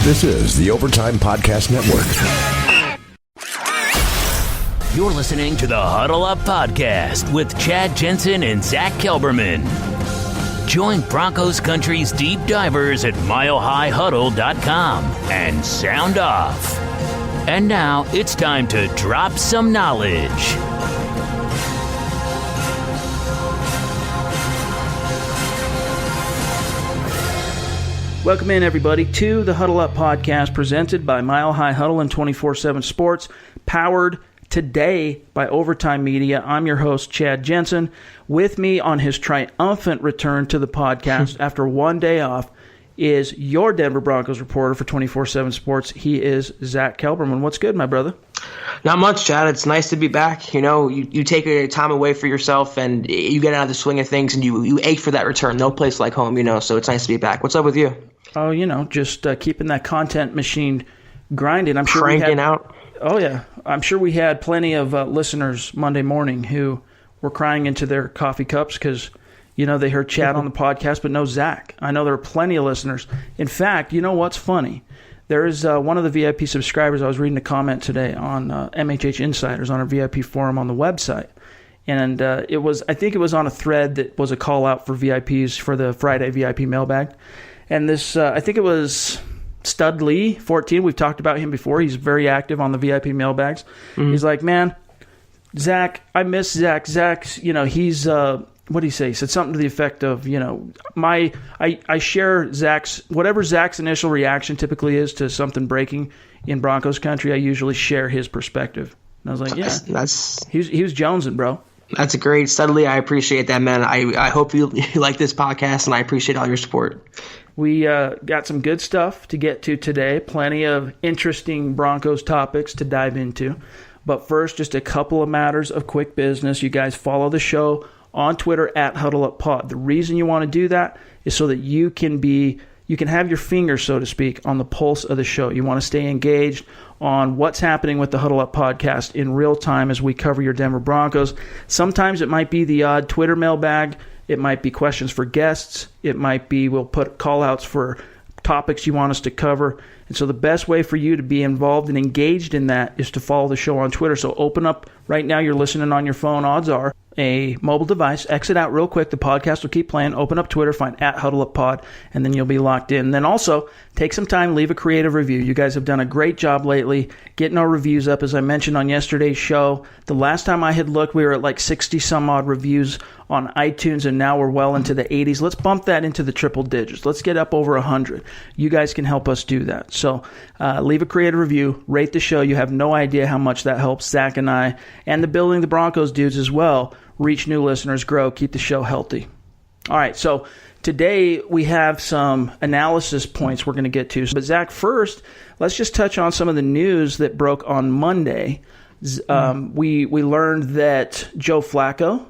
This is the Overtime Podcast Network. You're listening to the Huddle Up Podcast with Chad Jensen and Zack Kelberman. Join Broncos Country's deep divers at milehighhuddle.com and sound off. And now it's time to drop some knowledge. Welcome in, everybody, to the Huddle Up Podcast presented by Mile High Huddle and 24/7 Sports, powered today by Overtime Media. I'm your host, Chad Jensen. With me on his triumphant return to the podcast after one day off is your Denver Broncos reporter for 24/7 Sports. He is Zack Kelberman. What's good, my brother? Not much, Chad. It's nice to be back. You know, you take a time away for yourself and you get out of the swing of things and you ache for that return. No place like home, so it's nice to be back. What's up with you? Oh, just keeping that content machine grinding. I'm sure cranking out. Oh, yeah. I'm sure we had plenty of listeners Monday morning who were crying into their coffee cups because, they heard Chad on the podcast, but no Zach. I know there are plenty of listeners. In fact, you know what's funny? There is one of the VIP subscribers. I was reading a comment today on MHH Insiders on our VIP forum on the website. And I think it was on a thread that was a call out for VIPs for the Friday VIP mailbag. And this, I think it was Stud Lee, 14. We've talked about him before. He's very active on the VIP mailbags. Mm-hmm. He's like, man, Zach, I miss Zach. Zach's, he's, what did he say? He said something to the effect of, I share Zach's, whatever Zach's initial reaction typically is to something breaking in Broncos country, I usually share his perspective. And I was like, yeah, he was jonesing, bro. That's great. Studley, I appreciate that, man. I hope you like this podcast, and I appreciate all your support. We got some good stuff to get to today. Plenty of interesting Broncos topics to dive into. But first, just a couple of matters of quick business. You guys follow the show on Twitter at HuddleUpPod. The reason you want to do that is so that you can have your finger, so to speak, on the pulse of the show. You want to stay engaged on what's happening with the Huddle Up podcast in real time as we cover your Denver Broncos. Sometimes it might be the odd Twitter mailbag. It might be questions for guests. It might be we'll put call-outs for topics you want us to cover. And so the best way for you to be involved and engaged in that is to follow the show on Twitter. So open up right now. You're listening on your phone. Odds are a mobile device. Exit out real quick. The podcast will keep playing. Open up Twitter. Find at HuddleUpPod, and then you'll be locked in. And then also take some time. Leave a creative review. You guys have done a great job lately getting our reviews up. As I mentioned on yesterday's show, the last time I had looked, we were at like 60 some odd reviews on iTunes, and now we're well into the 80s. Let's bump that into the triple digits. Let's get up over 100. You guys can help us do that. So leave a creative review, rate the show. You have no idea how much that helps Zach and I, and the Building the Broncos dudes as well, reach new listeners, grow, keep the show healthy. All right, so today we have some analysis points we're going to get to. But Zach, first, let's just touch on some of the news that broke on Monday. We learned that Joe Flacco,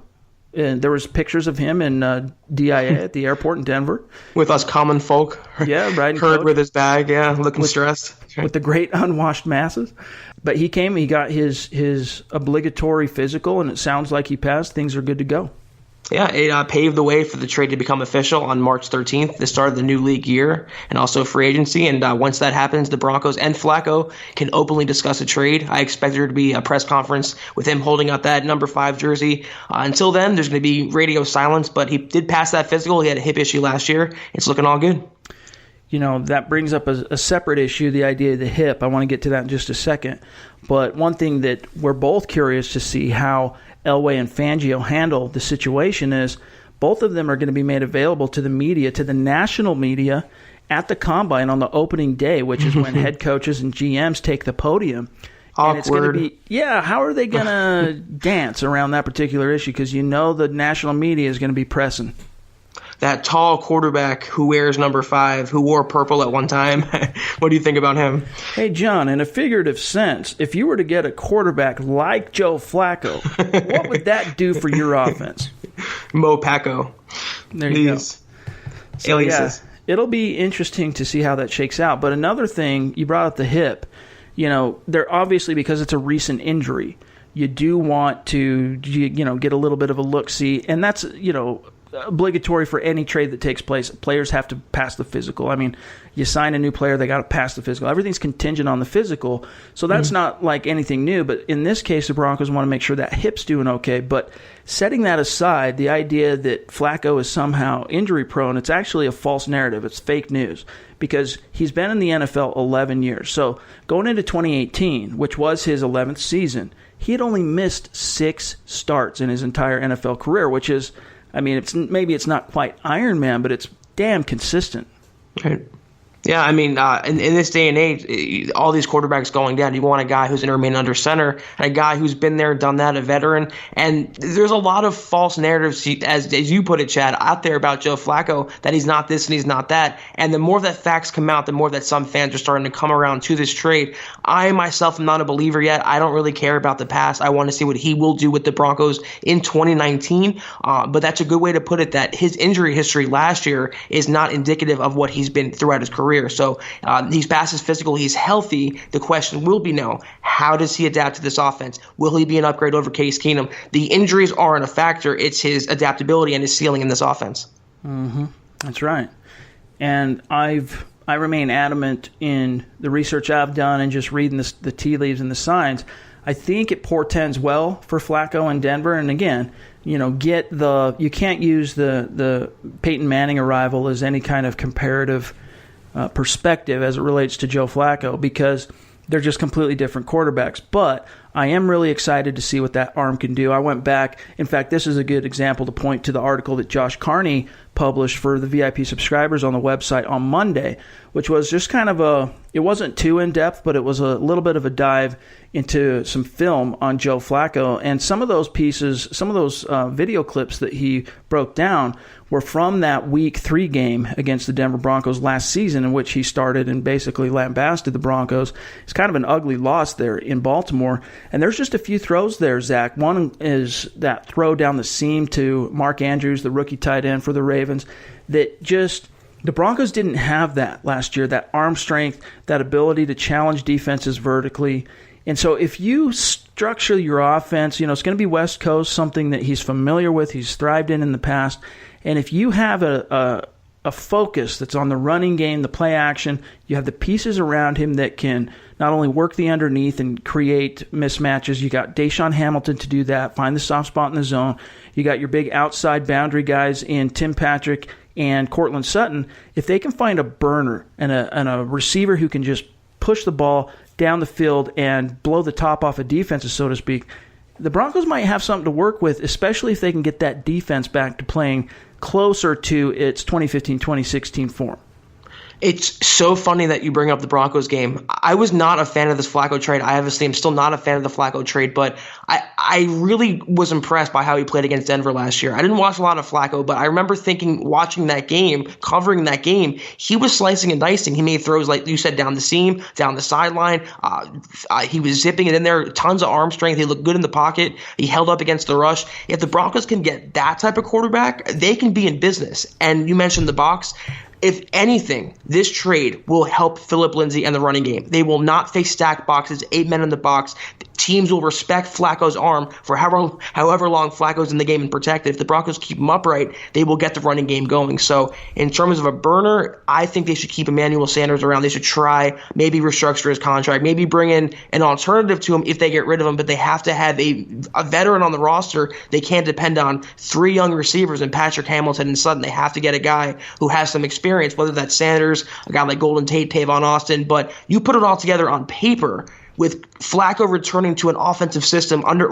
and there was pictures of him in DIA at the airport in Denver. With us common folk. Yeah, riding Heard coach. with his bag, looking stressed. With the great unwashed masses. But he came, he got his obligatory physical, and it sounds like he passed. Things are good to go. Yeah, it paved the way for the trade to become official on March 13th, the start of the new league year, and also free agency. And once that happens, the Broncos and Flacco can openly discuss a trade. I expect there to be a press conference with him holding up that number 5 jersey. Until then, there's going to be radio silence, but he did pass that physical. He had a hip issue last year. It's looking all good. That brings up a separate issue, the idea of the hip. I want to get to that in just a second. But one thing that we're both curious to see how Elway and Fangio handle the situation is both of them are going to be made available to the media, to the national media, at the Combine on the opening day, which is when head coaches and GMs take the podium. Awkward. And it's going to be, how are they going to dance around that particular issue? Because the national media is going to be pressing. That tall quarterback who wears number 5, who wore purple at one time. What do you think about him? Hey, John, in a figurative sense, if you were to get a quarterback like Joe Flacco, what would that do for your offense? Mo Paco. There you go. So, aliases. It'll be interesting to see how that shakes out. But another thing, you brought up the hip. They're obviously, because it's a recent injury, you do want to, get a little bit of a look-see. And that's, obligatory for any trade that takes place. Players have to pass the physical. I mean, you sign a new player, they got to pass the physical. Everything's contingent on the physical, so that's not like anything new. But in this case, the Broncos want to make sure that hip's doing okay. But setting that aside, the idea that Flacco is somehow injury prone, it's actually a false narrative. It's fake news because he's been in the NFL 11 years. So going into 2018, which was his 11th season, he had only missed 6 starts in his entire NFL career, which is, I mean, maybe it's not quite Iron Man, but it's damn consistent. Right. Yeah, I mean, in this day and age, all these quarterbacks going down, you want a guy who's going to remain under center, and a guy who's been there, done that, a veteran. And there's a lot of false narratives, as you put it, Chad, out there about Joe Flacco, that he's not this and he's not that. And the more that facts come out, the more that some fans are starting to come around to this trade. I myself am not a believer yet. I don't really care about the past. I want to see what he will do with the Broncos in 2019. But that's a good way to put it, that his injury history last year is not indicative of what he's been throughout his career. So he's past his physical. He's healthy. The question will be now, how does he adapt to this offense? Will he be an upgrade over Case Keenum? The injuries aren't a factor. It's his adaptability and his ceiling in this offense. Mm-hmm. That's right. And I remain adamant in the research I've done and just reading the tea leaves and the signs. I think it portends well for Flacco in Denver. And again, you can't use the Peyton Manning arrival as any kind of comparative perspective as it relates to Joe Flacco because they're just completely different quarterbacks. But I am really excited to see what that arm can do. I went back. In fact, this is a good example to point to the article that Josh Carney published for the VIP subscribers on the website on Monday, which was just kind of it wasn't too in-depth, but it was a little bit of a dive into some film on Joe Flacco. And some of those pieces, some of those video clips that he broke down were from that Week 3 game against the Denver Broncos last season, in which he started and basically lambasted the Broncos. It's kind of an ugly loss there in Baltimore. And there's just a few throws there, Zach. One is that throw down the seam to Mark Andrews, the rookie tight end for the Ravens, that just the Broncos didn't have that last year, that arm strength, that ability to challenge defenses vertically. And so if you structure your offense, it's going to be West Coast, something that he's familiar with, he's thrived in the past. And if you have a focus that's on the running game, the play action, you have the pieces around him that can not only work the underneath and create mismatches. You got Deshaun Hamilton to do that, find the soft spot in the zone. You got your big outside boundary guys in Tim Patrick and Cortland Sutton. If they can find a burner and a receiver who can just push the ball down the field and blow the top off of defenses, so to speak, the Broncos might have something to work with, especially if they can get that defense back to playing closer to its 2015-2016 form. It's so funny that you bring up the Broncos game. I was not a fan of this Flacco trade. I obviously am still not a fan of the Flacco trade, but I really was impressed by how he played against Denver last year. I didn't watch a lot of Flacco, but I remember watching that game, covering that game, he was slicing and dicing. He made throws, like you said, down the seam, down the sideline. He was zipping it in there, tons of arm strength. He looked good in the pocket. He held up against the rush. If the Broncos can get that type of quarterback, they can be in business. And you mentioned the box. If anything, this trade will help Phillip Lindsay and the running game. They will not face stacked boxes, 8 men in the box. Teams will respect Flacco's arm for however long Flacco's in the game and protected. If the Broncos keep him upright, they will get the running game going. So in terms of a burner, I think they should keep Emmanuel Sanders around. They should try, maybe restructure his contract, maybe bring in an alternative to him if they get rid of him, but they have to have a veteran on the roster. They can't depend on 3 young receivers and Patrick Hamilton and Sutton. They have to get a guy who has some experience, whether that's Sanders, a guy like Golden Tate, Tavon Austin. But you put it all together on paper, with Flacco returning to an offensive system under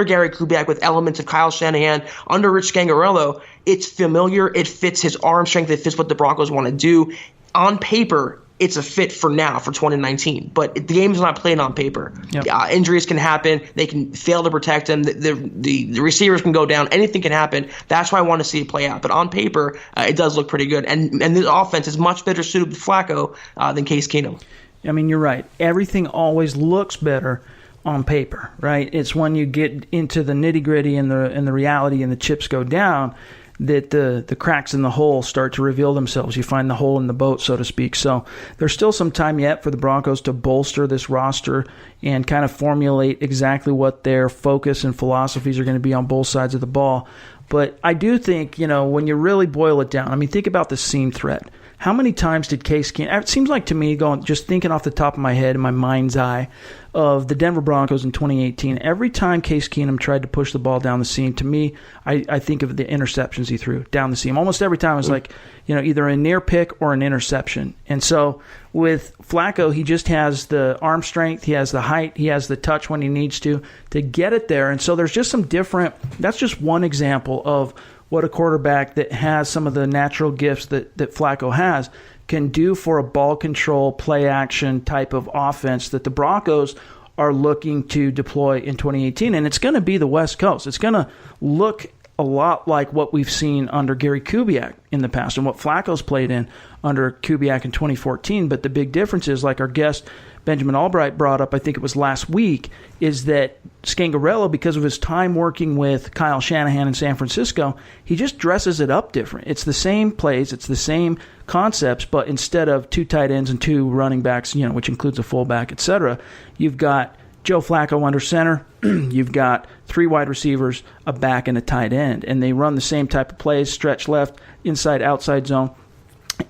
Gary Kubiak with elements of Kyle Shanahan, under Rich Scangarello, it's familiar, it fits his arm strength, it fits what the Broncos want to do. On paper, it's a fit for now, for 2019. But the game's not played on paper. Yep. Injuries can happen. They can fail to protect him. The receivers can go down. Anything can happen. That's why I want to see it play out. But on paper, it does look pretty good. And this offense is much better suited with Flacco than Case Keenum. I mean, you're right. Everything always looks better on paper, right? It's when you get into the nitty-gritty and the reality and the chips go down that the cracks in the hole start to reveal themselves. You find the hole in the boat, so to speak. So there's still some time yet for the Broncos to bolster this roster and kind of formulate exactly what their focus and philosophies are going to be on both sides of the ball. But I do think, when you really boil it down, I mean, think about the seam threat. How many times did Case Keenum, it seems like to me, just thinking off the top of my head, in my mind's eye, of the Denver Broncos in 2018, every time Case Keenum tried to push the ball down the seam, to me, I think of the interceptions he threw down the seam. Almost every time it was like, either a near pick or an interception. And so with Flacco, he just has the arm strength, he has the height, he has the touch when he needs to get it there. And so there's just some different, that's just one example of what a quarterback that has some of the natural gifts that Flacco has can do for a ball control, play action type of offense that the Broncos are looking to deploy in 2018. And it's going to be the West Coast. It's going to look a lot like what we've seen under Gary Kubiak in the past and what Flacco's played in under Kubiak in 2014. But the big difference is, like our guest Benjamin Albright brought up, I think it was last week, is that Scangarello, because of his time working with Kyle Shanahan in San Francisco, he just dresses it up different. It's the same plays, it's the same concepts, but instead of 2 tight ends and 2 running backs, which includes a fullback, etc., you've got Joe Flacco under center, you've got 3 wide receivers, a back, and a tight end, and they run the same type of plays, stretch left, inside, outside zone.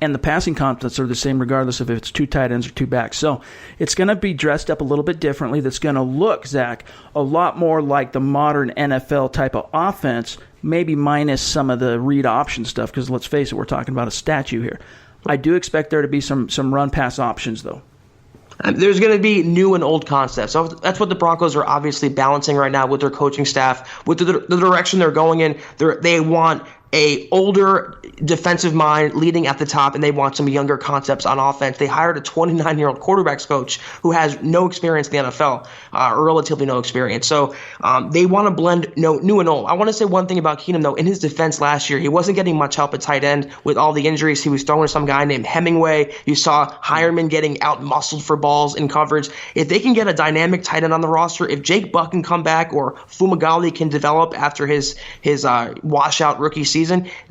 And the passing concepts are the same regardless of if it's 2 tight ends or 2 backs. So it's going to be dressed up a little bit differently. That's going to look, Zach, a lot more like the modern NFL type of offense, maybe minus some of the read option stuff, because let's face it, we're talking about a statue here. I do expect there to be some run-pass options, though. There's going to be new and old concepts. So that's what the Broncos are obviously balancing right now with their coaching staff, with the direction they're going in. They want a older defensive mind leading at the top, and they want some younger concepts on offense. They hired a 29-year-old quarterbacks coach who has no experience in the NFL, or relatively no experience. So they want to blend new and old. I want to say one thing about Keenum, though. In his defense last year, he wasn't getting much help at tight end with all the injuries. He was throwing to some guy named Hemingway. You saw Hireman getting out-muscled for balls in coverage. If they can get a dynamic tight end on the roster, if Jake Buck can come back or Fumagalli can develop after his washout rookie season,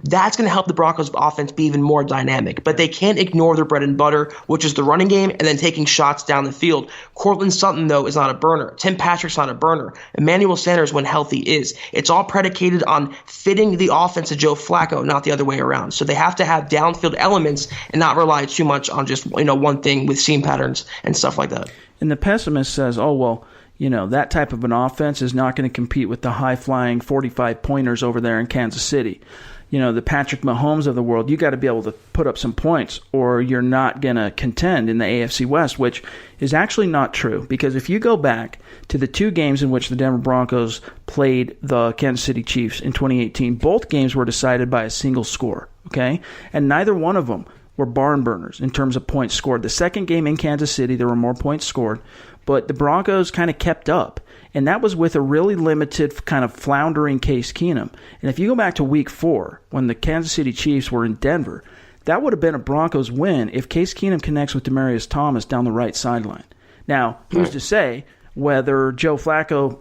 that's going to help the Broncos offense be even more dynamic. But they can't ignore their bread and butter, which is the running game and then taking shots down the field. Courtland Sutton, though, is not a burner. Tim Patrick's not a burner. Emmanuel Sanders, when healthy, is. It's all predicated on fitting the offense of Joe Flacco, not the other way around. So they have to have downfield elements and not rely too much on just one thing with seam patterns and stuff like that. And the pessimist says, that type of an offense is not going to compete with the high-flying 45-pointers over there in Kansas City. The Patrick Mahomes of the world, you got to be able to put up some points or you're not going to contend in the AFC West, which is actually not true. Because if you go back to the 2 games in which the Denver Broncos played the Kansas City Chiefs in 2018, both games were decided by a single score, okay? And neither one of them were barn burners in terms of points scored. The second game in Kansas City, there were more points scored, but the Broncos kind of kept up. And that was with a really limited kind of floundering Case Keenum. And if you go back to week 4, when the Kansas City Chiefs were in Denver, that would have been a Broncos win if Case Keenum connects with Demaryius Thomas down the right sideline. Now, who's to say whether Joe Flacco,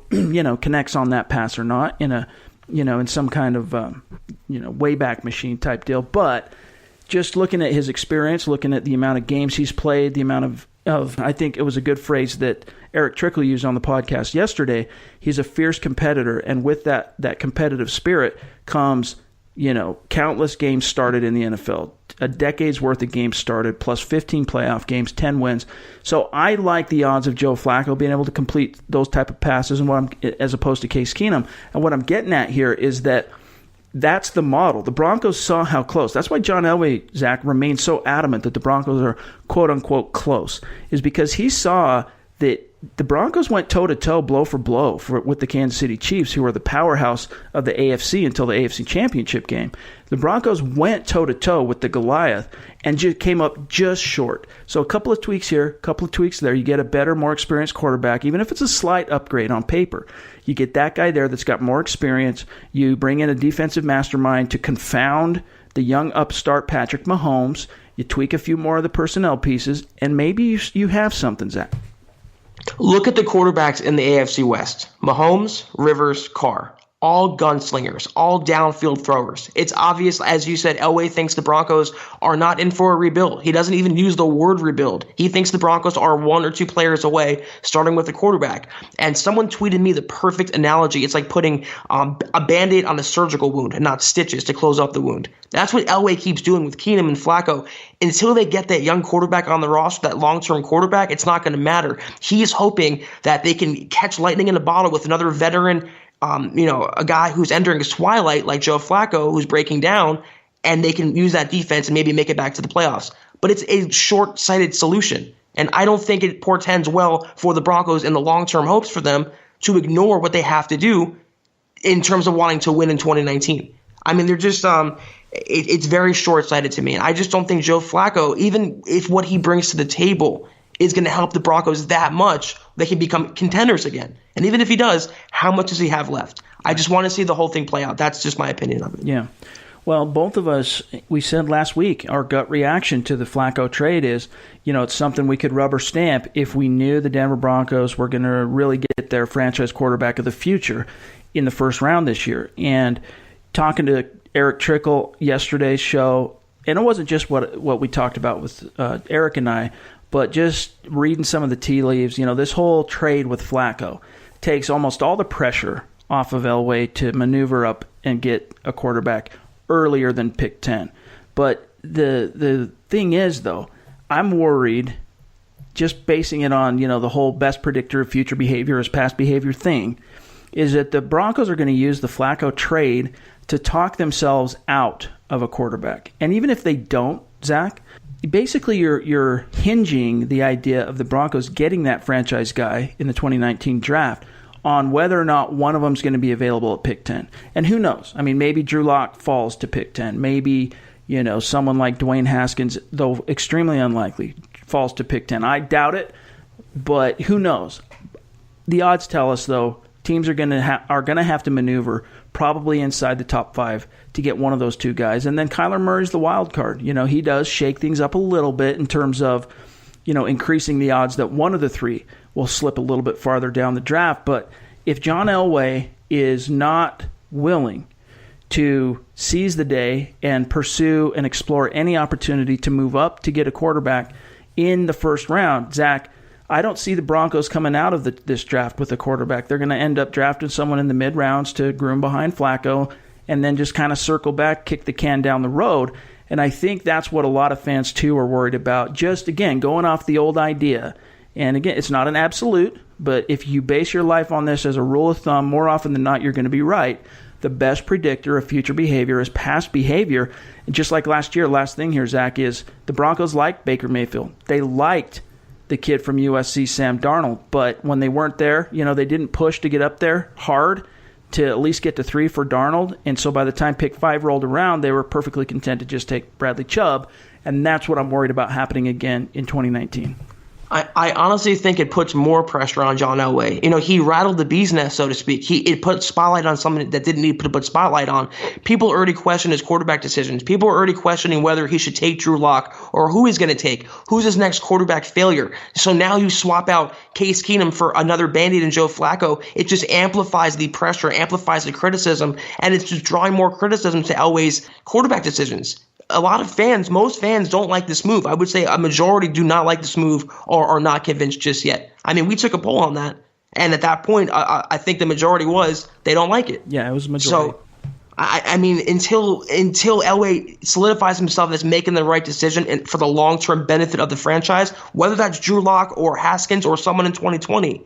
connects on that pass or not in some kind of, Wayback Machine type deal. But just looking at his experience, looking at the amount of games he's played, the amount of I think it was a good phrase that Eric Trickle used on the podcast yesterday. He's a fierce competitor, and with that competitive spirit comes, countless games started in the NFL, a decade's worth of games started, plus 15 playoff games, 10 wins. So I like the odds of Joe Flacco being able to complete those type of passes, as opposed to Case Keenum. And what I'm getting at here is that that's the model. The Broncos saw how close. That's why John Elway, Zach, remained so adamant that the Broncos are quote-unquote close, is because he saw that the Broncos went toe-to-toe, blow for blow with the Kansas City Chiefs, who were the powerhouse of the AFC until the AFC Championship game. The Broncos went toe-to-toe with the Goliath and just came up just short. So a couple of tweaks here, a couple of tweaks there. You get a better, more experienced quarterback, even if it's a slight upgrade on paper. You get that guy there that's got more experience. You bring in a defensive mastermind to confound the young upstart Patrick Mahomes. You tweak a few more of the personnel pieces, and maybe you have something, Zach. Look at the quarterbacks in the AFC West. Mahomes, Rivers, Carr. all gunslingers, all downfield throwers. It's obvious, as you said, Elway thinks the Broncos are not in for a rebuild. He doesn't even use the word rebuild. He thinks the Broncos are 1 or 2 players away, starting with the quarterback. And someone tweeted me the perfect analogy. It's like putting a Band-Aid on a surgical wound and not stitches to close up the wound. That's what Elway keeps doing with Keenum and Flacco. Until they get that young quarterback on the roster, that long-term quarterback, it's not going to matter. He is hoping that they can catch lightning in a bottle with another veteran, a guy who's entering his twilight like Joe Flacco, who's breaking down, and they can use that defense and maybe make it back to the playoffs. But it's a short-sighted solution, and I don't think it portends well for the Broncos in the long-term hopes for them to ignore what they have to do in terms of wanting to win in 2019. I mean, they're just it's very short-sighted to me, and I just don't think Joe Flacco, even if what he brings to the table is going to help the Broncos that much, they can become contenders again. And even if he does, how much does he have left? I just want to see the whole thing play out. That's just my opinion of it. Yeah. Well, both of us, we said last week, our gut reaction to the Flacco trade is, it's something we could rubber stamp if we knew the Denver Broncos were going to really get their franchise quarterback of the future in the first round this year. And talking to Eric Trickle yesterday's show, and it wasn't just what we talked about with Eric and I, but just reading some of the tea leaves, this whole trade with Flacco takes almost all the pressure off of Elway to maneuver up and get a quarterback earlier than pick 10. But the thing is, though, I'm worried, just basing it on, the whole best predictor of future behavior is past behavior thing, is that the Broncos are going to use the Flacco trade to talk themselves out of a quarterback. And even if they don't, Zach, basically you're hinging the idea of the Broncos getting that franchise guy in the 2019 draft on whether or not one of them is going to be available at pick 10. And who knows? I mean, maybe Drew Lock falls to pick 10. Maybe, someone like Dwayne Haskins, though extremely unlikely, falls to pick 10. I doubt it, but who knows? The odds tell us, though, teams are going to have to maneuver probably inside the top 5 to get one of those 2 guys. And then Kyler Murray's the wild card. He does shake things up a little bit in terms of, increasing the odds that one of the 3 will slip a little bit farther down the draft. But if John Elway is not willing to seize the day and pursue and explore any opportunity to move up to get a quarterback in the first round, Zach, I don't see the Broncos coming out of this draft with a quarterback. They're going to end up drafting someone in the mid-rounds to groom behind Flacco and then just kind of circle back, kick the can down the road. And I think that's what a lot of fans, too, are worried about. Just, again, going off the old idea. And, again, it's not an absolute, but if you base your life on this as a rule of thumb, more often than not, you're going to be right. The best predictor of future behavior is past behavior. And just like last year, last thing here, Zach, is the Broncos liked Baker Mayfield. They liked the kid from USC, Sam Darnold. But when they weren't there, they didn't push to get up there hard to at least get to 3 for Darnold. And so by the time pick 5 rolled around, they were perfectly content to just take Bradley Chubb. And that's what I'm worried about happening again in 2019. I honestly think it puts more pressure on John Elway. He rattled the bee's nest, so to speak. It put spotlight on something that didn't need to put spotlight on. People already question his quarterback decisions. People are already questioning whether he should take Drew Lock or who he's going to take. Who's his next quarterback failure? So now you swap out Case Keenum for another Band-Aid and Joe Flacco. It just amplifies the pressure, amplifies the criticism, and it's just drawing more criticism to Elway's quarterback decisions. A lot of fans, most fans don't like this move. I would say a majority do not like this move or are not convinced just yet. I mean, we took a poll on that, and at that point, I think the majority was they don't like it. Yeah, it was a majority. So, I mean, until Elway solidifies himself as making the right decision and for the long-term benefit of the franchise, whether that's Drew Lock or Haskins or someone in 2020,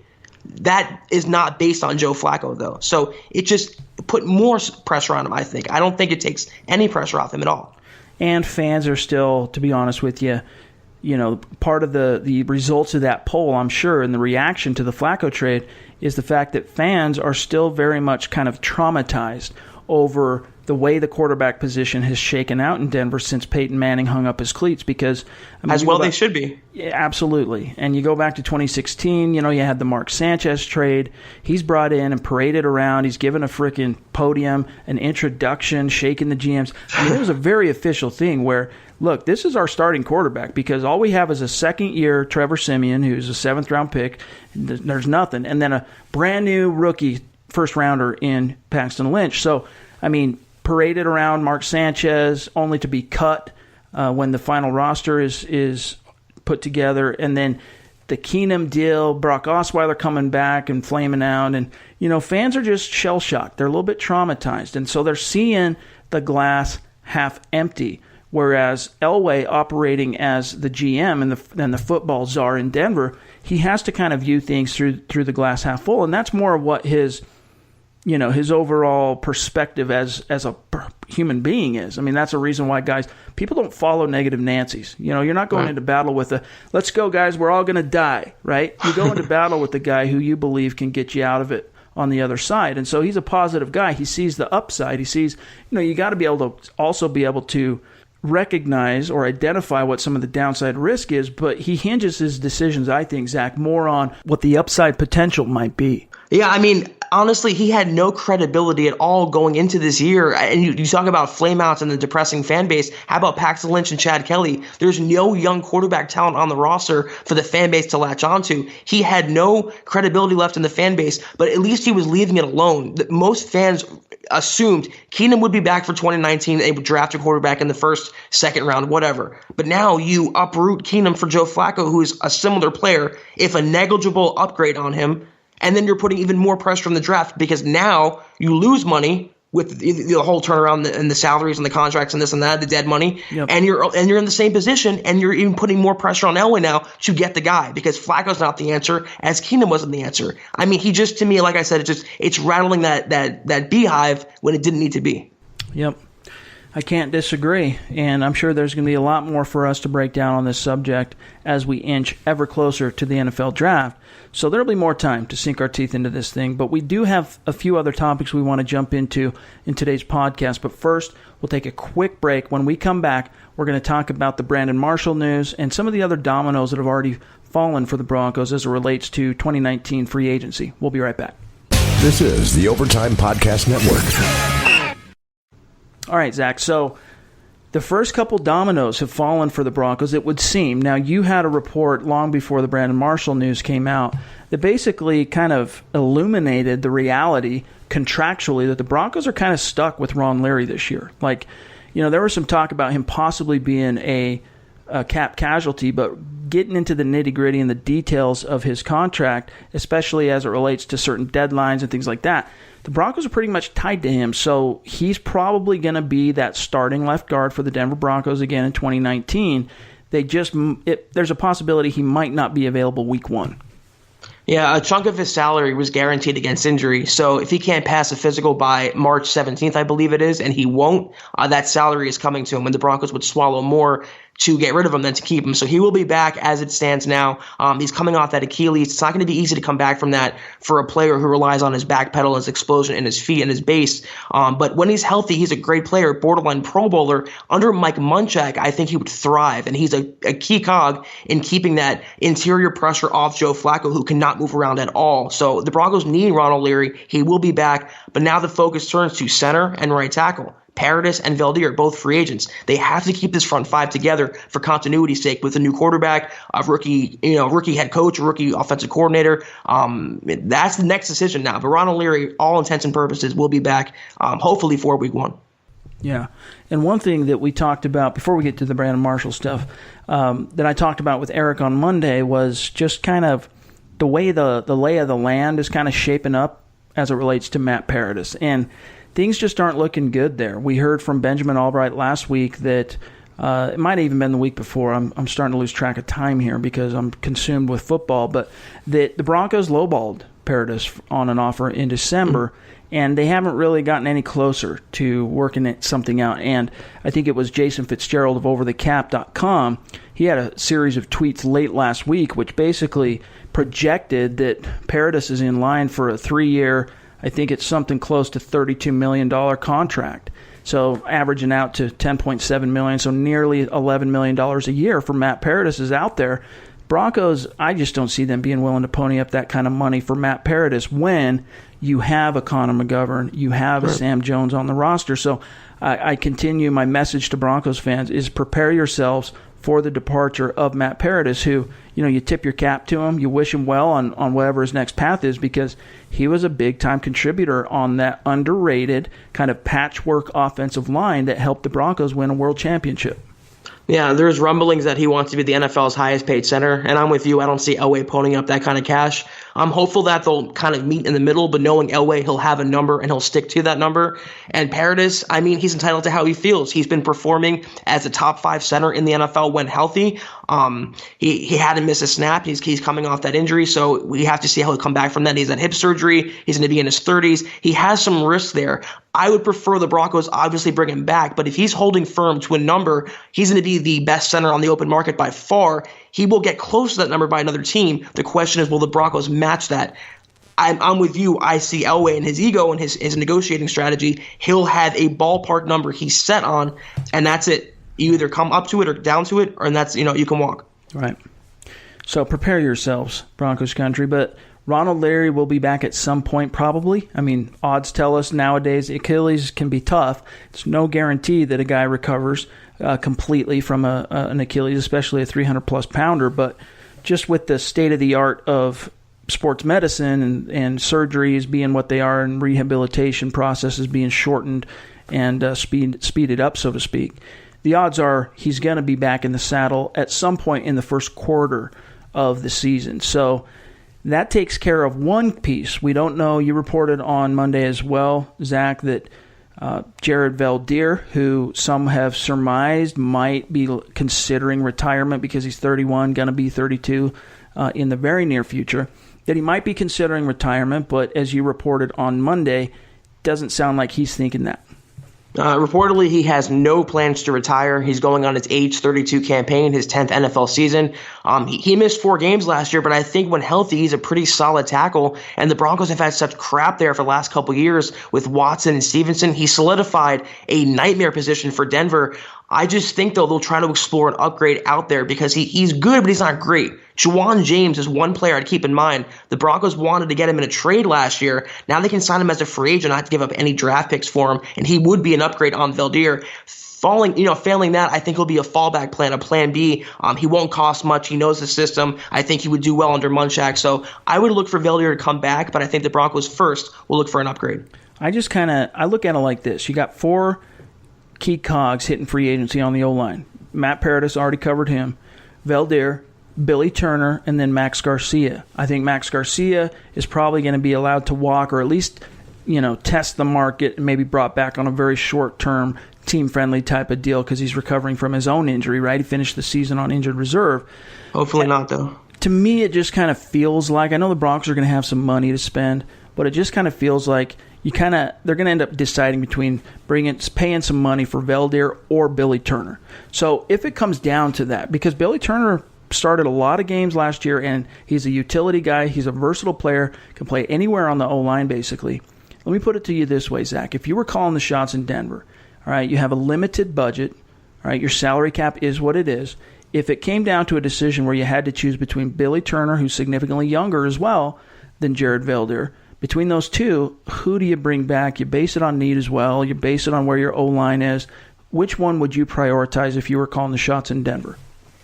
that is not based on Joe Flacco, though. So it just put more pressure on him, I think. I don't think it takes any pressure off him at all. And fans are still, to be honest with you, part of the results of that poll, I'm sure, and the reaction to the Flacco trade is the fact that fans are still very much kind of traumatized over the way the quarterback position has shaken out in Denver since Peyton Manning hung up his cleats. Because as well they should be. Yeah, absolutely. And you go back to 2016, you had the Mark Sanchez trade. He's brought in and paraded around. He's given a freaking podium, an introduction, shaking the GMs. I mean, it was a very official thing where, look, this is our starting quarterback because all we have is a second-year Trevor Siemian, who's a 7th-round pick. There's nothing. And then a brand-new rookie first rounder in Paxton Lynch. So, I mean, paraded around Mark Sanchez, only to be cut when the final roster is put together. And then the Keenum deal, Brock Osweiler coming back and flaming out. And, fans are just shell-shocked. They're a little bit traumatized. And so they're seeing the glass half empty. Whereas Elway, operating as the GM and the football czar in Denver, he has to kind of view things through the glass half full. And that's more of what his overall perspective as a human being is. I mean, that's a reason why, guys, people don't follow negative Nancy's. You're not going into battle with let's go, guys, we're all going to die, right? You go into battle with the guy who you believe can get you out of it on the other side. And so he's a positive guy. He sees the upside. He sees, you got to be able to also be able to recognize or identify what some of the downside risk is, but he hinges his decisions, I think, Zach, more on what the upside potential might be. Yeah, I mean, honestly, he had no credibility at all going into this year. And you talk about flameouts and the depressing fan base. How about Paxton Lynch and Chad Kelly? There's no young quarterback talent on the roster for the fan base to latch onto. He had no credibility left in the fan base, but at least he was leaving it alone. Most fans assumed Keenum would be back for 2019. They would draft a quarterback in the first, second round, whatever. But now you uproot Keenum for Joe Flacco, who is a similar player, if a negligible upgrade on him. And then you're putting even more pressure on the draft because now you lose money with the whole turnaround and the salaries and the contracts and this and that, the dead money. Yep. And you're in the same position, and you're even putting more pressure on Elway now to get the guy because Flacco's not the answer, as Keenum wasn't the answer. I mean, he just, to me, like I said, it's rattling that beehive when it didn't need to be. Yep. I can't disagree, and I'm sure there's going to be a lot more for us to break down on this subject as we inch ever closer to the NFL draft. So there'll be more time to sink our teeth into this thing, but we do have a few other topics we want to jump into in today's podcast. But first, we'll take a quick break. When we come back, we're going to talk about the Brandon Marshall news and some of the other dominoes that have already fallen for the Broncos as it relates to 2019 free agency. We'll be right back. This is the Overtime Podcast Network. All right, Zach, so the first couple dominoes have fallen for the Broncos, it would seem. Now, you had a report long before the Brandon Marshall news came out that basically kind of illuminated the reality contractually that the Broncos are kind of stuck with Ron Leary this year. Like, there was some talk about him possibly being a cap casualty, but getting into the nitty-gritty and the details of his contract, especially as it relates to certain deadlines and things like that, the Broncos are pretty much tied to him, so he's probably going to be that starting left guard for the Denver Broncos again in 2019. There's a possibility he might not be available week one. Yeah, a chunk of his salary was guaranteed against injury. So if he can't pass a physical by March 17th, I believe it is, and he won't, that salary is coming to him, and the Broncos would swallow more to get rid of him than to keep him. So he will be back as it stands now. He's coming off that Achilles. It's not going to be easy to come back from that for a player who relies on his back pedal, his explosion, and his feet and his base. But when he's healthy, he's a great player, borderline Pro Bowler. Under Mike Munchak, I think he would thrive, and he's a key cog in keeping that interior pressure off Joe Flacco, who cannot move around at all. So the Broncos need Ronald Leary. He will be back, but now the focus turns to center and right tackle. Paradis and Valdir are both free agents. They have to keep this front five together for continuity's sake with a new quarterback, a rookie head coach, a rookie offensive coordinator. That's the next decision now. But Ronald Leary, all intents and purposes, will be back hopefully for week one. Yeah. And one thing that we talked about before we get to the Brandon Marshall stuff that I talked about with Eric on Monday was just kind of the way the lay of the land is kind of shaping up as it relates to Matt Paradis. And things just aren't looking good there. We heard from Benjamin Albright last week that it might have even been the week before. I'm starting to lose track of time here because I'm consumed with football. But that the Broncos lowballed Paradis on an offer in December, and they haven't really gotten any closer to working something out. And I think it was Jason Fitzgerald of OverTheCap.com. He had a series of tweets late last week which basically projected that Paradis is in line for a 3-year, I think it's something close to $32 million contract. So averaging out to $10.7 million, so nearly $11 million a year for Matt Paradis is out there. Broncos, I just don't see them being willing to pony up that kind of money for Matt Paradis when you have a Connor McGovern, you have a Sam Jones on the roster. So I continue my message to Broncos fans is prepare yourselves for the departure of Matt Paradis, who, you tip your cap to him, you wish him well on whatever his next path is, because he was a big-time contributor on that underrated kind of patchwork offensive line that helped the Broncos win a world championship. Yeah, there's rumblings that he wants to be the NFL's highest paid center, and I'm with you. I don't see Elway ponying up that kind of cash. I'm hopeful that they'll kind of meet in the middle, but knowing Elway, he'll have a number and he'll stick to that number. And Paradis, he's entitled to how he feels. He's been performing as a top 5 center in the NFL when healthy. He hadn't missed a snap. He's coming off that injury, so we have to see how he'll come back from that. He's had hip surgery. He's going to be in his 30s. He has some risks there. I would prefer the Broncos obviously bring him back, but if he's holding firm to a number, he's going to be the best center on the open market by far. He will get close to that number by another team. The question is, will the Broncos match that? I'm with you. I see Elway and his ego and his negotiating strategy. He'll have a ballpark number he's set on, and that's it. You either come up to it or down to it, and that's, you can walk. Right. So prepare yourselves, Broncos country. But Ronald Larry will be back at some point, probably. Odds tell us nowadays Achilles can be tough. It's no guarantee that a guy recovers completely from an Achilles, especially a 300-plus pounder. But just with the state-of-the-art of sports medicine and surgeries being what they are and rehabilitation processes being shortened and speeded up, so to speak, the odds are he's going to be back in the saddle at some point in the first quarter of the season. So that takes care of one piece. We don't know. You reported on Monday as well, Zach, that Jared Veldheer, who some have surmised might be considering retirement because he's 31, going to be 32 in the very near future, that he might be considering retirement, but as you reported on Monday, doesn't sound like he's thinking that. Reportedly, he has no plans to retire. He's going on his age 32 campaign, his 10th NFL season. He missed 4 games last year, but I think when healthy, he's a pretty solid tackle. And the Broncos have had such crap there for the last couple years with Watson and Stevenson. He solidified a nightmare position for Denver. I just think, though, they'll try to explore an upgrade out there because he's good, but he's not great. Juwan James is one player I'd keep in mind. The Broncos wanted to get him in a trade last year. Now they can sign him as a free agent, not have to give up any draft picks for him, and he would be an upgrade on Veldheer. Failing that, I think he'll be a fallback plan, a plan B. He won't cost much. He knows the system. I think he would do well under Munchak. So I would look for Veldheer to come back, but I think the Broncos first will look for an upgrade. I look at it like this. You got 4 key cogs hitting free agency on the O-line. Matt Paradis, already covered him. Veldheer, Billy Turner, and then Max Garcia. I think Max Garcia is probably going to be allowed to walk or at least, test the market and maybe brought back on a very short-term, team-friendly type of deal because he's recovering from his own injury, right? He finished the season on injured reserve. Hopefully not, though. To me, it just kind of feels like, I know the Broncos are going to have some money to spend, but it just kind of feels like they're going to end up deciding between paying some money for Veldheer or Billy Turner. So if it comes down to that, because Billy Turner started a lot of games last year, and he's a utility guy. He's a versatile player, can play anywhere on the O-line, basically. Let me put it to you this way, Zach. If you were calling the shots in Denver, all right, you have a limited budget, all right, your salary cap is what it is. If it came down to a decision where you had to choose between Billy Turner, who's significantly younger as well than Jared Veldheer, between those two, who do you bring back? You base it on need as well. You base it on where your O-line is. Which one would you prioritize if you were calling the shots in Denver?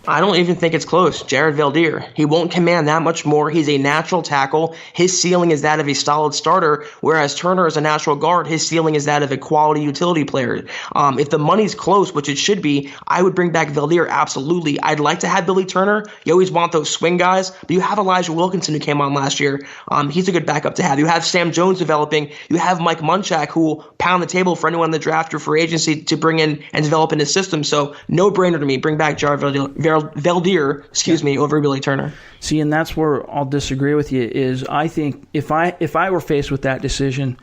I don't even think it's close. Jared Veldheer. He won't command that much more. He's a natural tackle. His ceiling is that of a solid starter, whereas Turner is a natural guard. His ceiling is that of a quality utility player. If the money's close, which it should be, I would bring back Veldheer, absolutely. I'd like to have Billy Turner. You always want those swing guys, but you have Elijah Wilkinson who came on last year. He's a good backup to have. You have Sam Jones developing. You have Mike Munchak, who will pound the table for anyone in the draft or free agency to bring in and develop in his system. So no-brainer to me. Bring back Jared Veldheer, over Billy Turner. See, and that's where I'll disagree with you. Is I think if I were faced with that decision,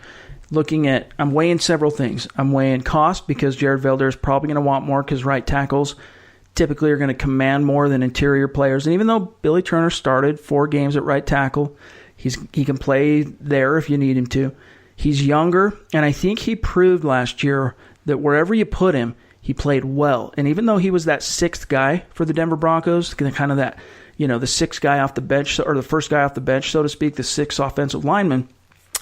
I'm weighing several things. I'm weighing cost because Jared Veldheer is probably going to want more because right tackles typically are going to command more than interior players. And even though Billy Turner started 4 games at right tackle, he can play there if you need him to. He's younger, and I think he proved last year that wherever you put him, he played well. And even though he was that 6th guy for the Denver Broncos, kind of that, the 6th guy off the bench, or the first guy off the bench, so to speak, the 6th offensive lineman,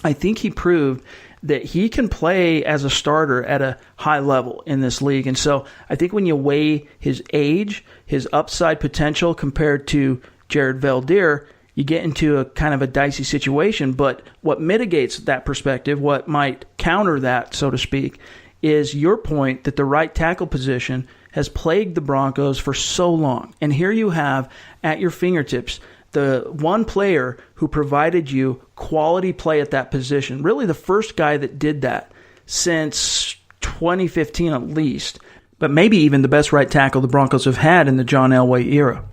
I think he proved that he can play as a starter at a high level in this league. And so I think when you weigh his age, his upside potential compared to Jared Veldheer, you get into a kind of a dicey situation. But what mitigates that perspective, what might counter that, so to speak, is your point that the right tackle position has plagued the Broncos for so long. And here you have at your fingertips the one player who provided you quality play at that position, really the first guy that did that since 2015 at least, but maybe even the best right tackle the Broncos have had in the John Elway era.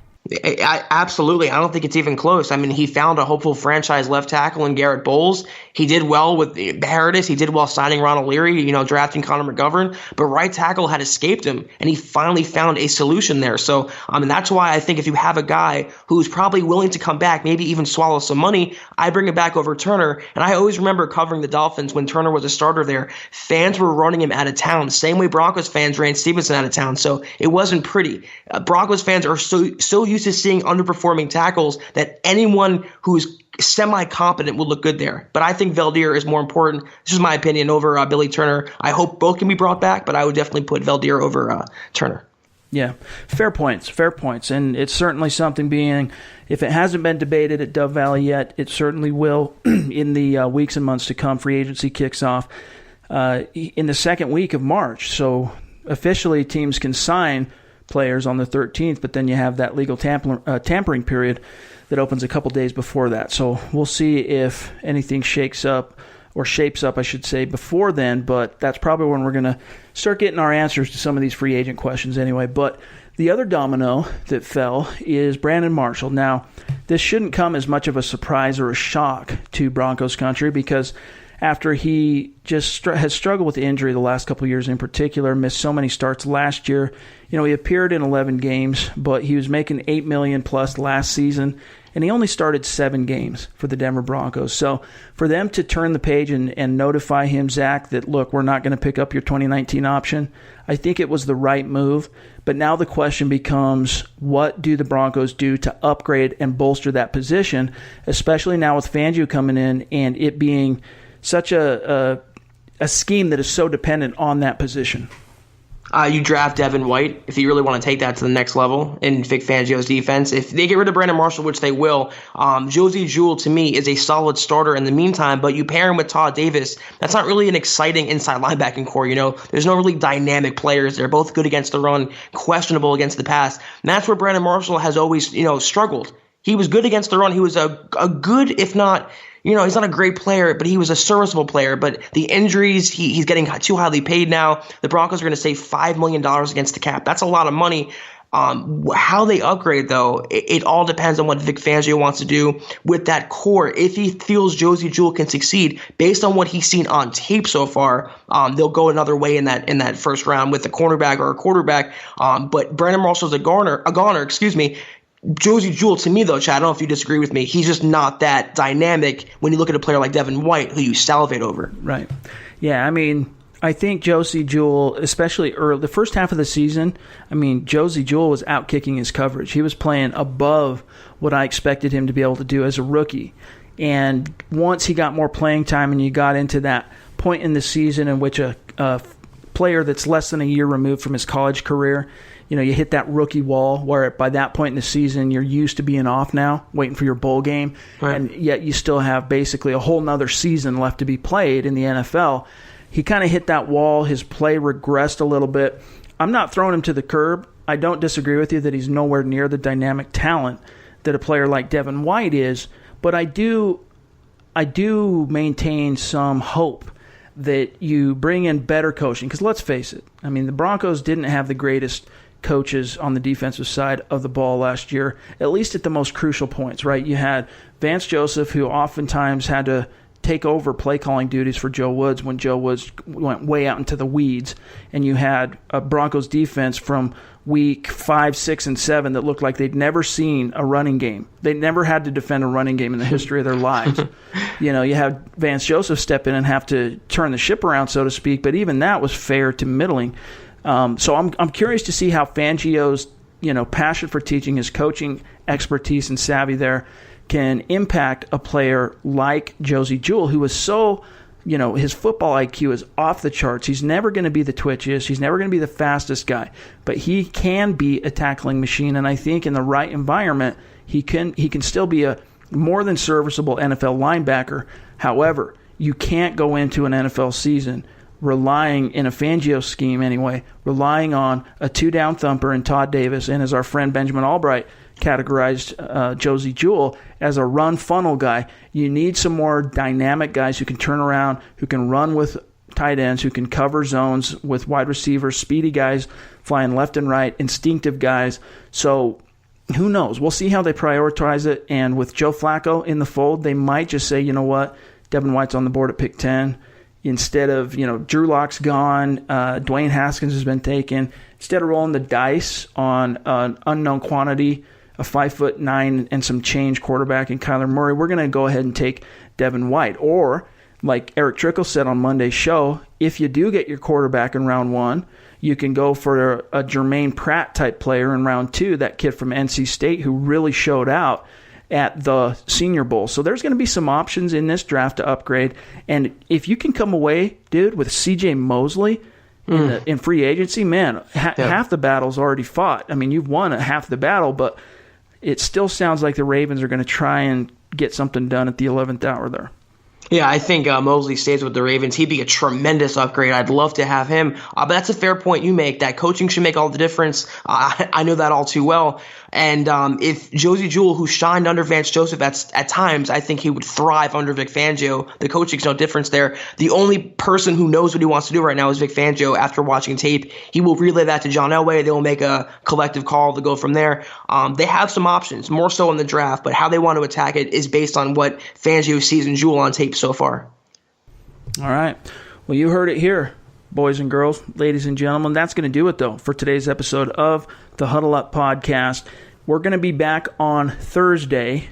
Absolutely. I don't think it's even close. I mean, he found a hopeful franchise left tackle in Garrett Bowles. He did well with Paradis. He did well signing Ron O'Leary, drafting Connor McGovern. But right tackle had escaped him, and he finally found a solution there. So, that's why I think if you have a guy who's probably willing to come back, maybe even swallow some money, I bring him back over Turner. And I always remember covering the Dolphins when Turner was a starter there. Fans were running him out of town, same way Broncos fans ran Stevenson out of town. So it wasn't pretty. Broncos fans are so used to seeing underperforming tackles that anyone who's semi-competent will look good there. But I think Veldheer is more important. This is my opinion over Billy Turner. I hope both can be brought back, but I would definitely put Veldheer over Turner. Yeah, fair points. And it's certainly something being, if it hasn't been debated at Dove Valley yet, it certainly will in the weeks and months to come. Free agency kicks off in the second week of March. So officially teams can sign players on the 13th, but then you have that legal tampering period that opens a couple days before that. So we'll see if anything shapes up, I should say, before then, but that's probably when we're going to start getting our answers to some of these free agent questions anyway. But the other domino that fell is Brandon Marshall. Now, this shouldn't come as much of a surprise or a shock to Broncos country because after he just has struggled with injury the last couple of years in particular, missed so many starts last year. He appeared in 11 games, but he was making $8 million plus last season, and he only started 7 games for the Denver Broncos. So for them to turn the page and notify him, Zach, that, look, we're not going to pick up your 2019 option, I think it was the right move. But now the question becomes, what do the Broncos do to upgrade and bolster that position, especially now with Fangio coming in and it being such a scheme that is so dependent on that position? You draft Devin White if you really want to take that to the next level in Vic Fangio's defense. If they get rid of Brandon Marshall, which they will, Josie Jewell to me is a solid starter in the meantime, but you pair him with Todd Davis, that's not really an exciting inside linebacking core. There's no really dynamic players. They're both good against the run, questionable against the pass. And that's where Brandon Marshall has always, struggled. He was good against the run. He was a good, if not, he's not a great player, but he was a serviceable player. But the injuries, he's getting too highly paid now. The Broncos are going to save $5 million against the cap. That's a lot of money. How they upgrade, though, it all depends on what Vic Fangio wants to do with that core. If he feels Josie Jewell can succeed based on what he's seen on tape so far, they'll go another way in that first round with a cornerback or a quarterback. But Brandon Marshall's a goner. Josie Jewell, to me, though, Chad, I don't know if you disagree with me, he's just not that dynamic when you look at a player like Devin White, who you salivate over. Right. Yeah, I think Josie Jewell, especially early, the first half of the season, Josie Jewell was outkicking his coverage. He was playing above what I expected him to be able to do as a rookie. And once he got more playing time and you got into that point in the season in which a player that's less than a year removed from his college career, you hit that rookie wall where by that point in the season you're used to being off now, waiting for your bowl game, right. And yet you still have basically a whole nother season left to be played in the NFL. He kind of hit that wall. His play regressed a little bit. I'm not throwing him to the curb. I don't disagree with you that he's nowhere near the dynamic talent that a player like Devin White is, but I do maintain some hope that you bring in better coaching. Because let's face it, the Broncos didn't have the greatest coaches on the defensive side of the ball last year, at least at the most crucial points, right? You had Vance Joseph, who oftentimes had to take over play calling duties for Joe Woods when Joe Woods went way out into the weeds, and you had a Broncos defense from week 5, 6, and 7 that looked like they'd never seen a running game. They never had to defend a running game in the history of their lives. You had Vance Joseph step in and have to turn the ship around, so to speak, but even that was fair to middling. So I'm curious to see how Fangio's passion for teaching, his coaching expertise and savvy there can impact a player like Josie Jewell, who was so his football IQ is off the charts. He's never going to be the twitchiest. He's never going to be the fastest guy. But he can be a tackling machine, and I think in the right environment, he can still be a more than serviceable NFL linebacker. However, you can't go into an NFL season relying, in a Fangio scheme anyway, relying on a two-down thumper in Todd Davis, and as our friend Benjamin Albright categorized Josie Jewell as a run funnel guy. You need some more dynamic guys who can turn around, who can run with tight ends, who can cover zones with wide receivers, speedy guys flying left and right, instinctive guys. So who knows? We'll see how they prioritize it. And with Joe Flacco in the fold, they might just say, you know what, Devin White's on the board at pick 10. Instead of, Drew Lock's gone, Dwayne Haskins has been taken. Instead of rolling the dice on an unknown quantity, a 5'9" and some change quarterback in Kyler Murray, we're going to go ahead and take Devin White. Or, like Eric Trickle said on Monday's show, if you do get your quarterback in round 1, you can go for a Jermaine Pratt type player in round 2, that kid from NC State who really showed out at the Senior Bowl. So there's going to be some options in this draft to upgrade. And if you can come away, dude, with C.J. Mosley in free agency, man, half the battle's already fought. I mean, you've won half the battle, but it still sounds like the Ravens are going to try and get something done at the 11th hour there. Yeah, I think Mosley stays with the Ravens. He'd be a tremendous upgrade. I'd love to have him. But that's a fair point you make, that coaching should make all the difference. I know that all too well. And if Josie Jewell, who shined under Vance Joseph at times, I think he would thrive under Vic Fangio. The coaching's no difference there. The only person who knows what he wants to do right now is Vic Fangio. After watching tape, he will relay that to John Elway. They will make a collective call to go from there. They have some options, more so in the draft, but how they want to attack it is based on what Fangio sees in Jewell on tape so far. All right. Well, you heard it here, boys and girls, ladies and gentlemen. That's going to do it, though, for today's episode of the Huddle Up Podcast. We're going to be back on Thursday.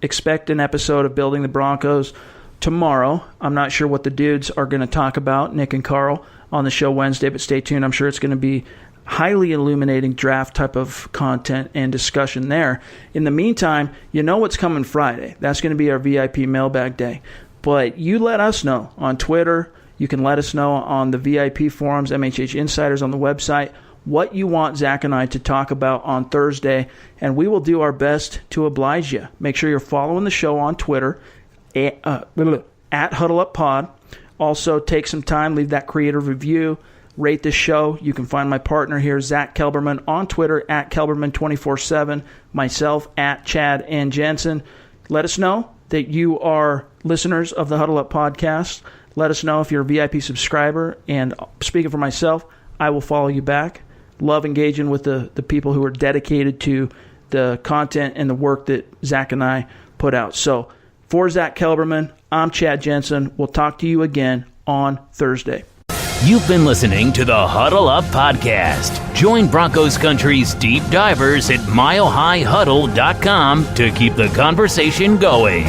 Expect an episode of Building the Broncos tomorrow. I'm not sure what the dudes are going to talk about, Nick and Carl, on the show Wednesday, but stay tuned. I'm sure it's going to be highly illuminating draft type of content and discussion there. In the meantime, you know what's coming Friday. That's going to be our VIP mailbag day. But you let us know on Twitter. You can let us know on the VIP forums, MHH Insiders on the website, what you want Zach and I to talk about on Thursday, and we will do our best to oblige you. Make sure you're following the show on Twitter, at HuddleUpPod. Also, take some time, leave that creative review, rate the show. You can find my partner here, Zack Kelberman, on Twitter, at Kelberman247, myself, at Chad and Jensen. Let us know that you are listeners of the Huddle Up Podcast. Let us know if you're a VIP subscriber, and speaking for myself, I will follow you back. Love engaging with the people who are dedicated to the content and the work that Zach and I put out. So for Zack Kelberman, I'm Chad Jensen. We'll talk to you again on Thursday. You've been listening to the Huddle Up Podcast. Join Broncos Country's deep divers at milehighhuddle.com to keep the conversation going.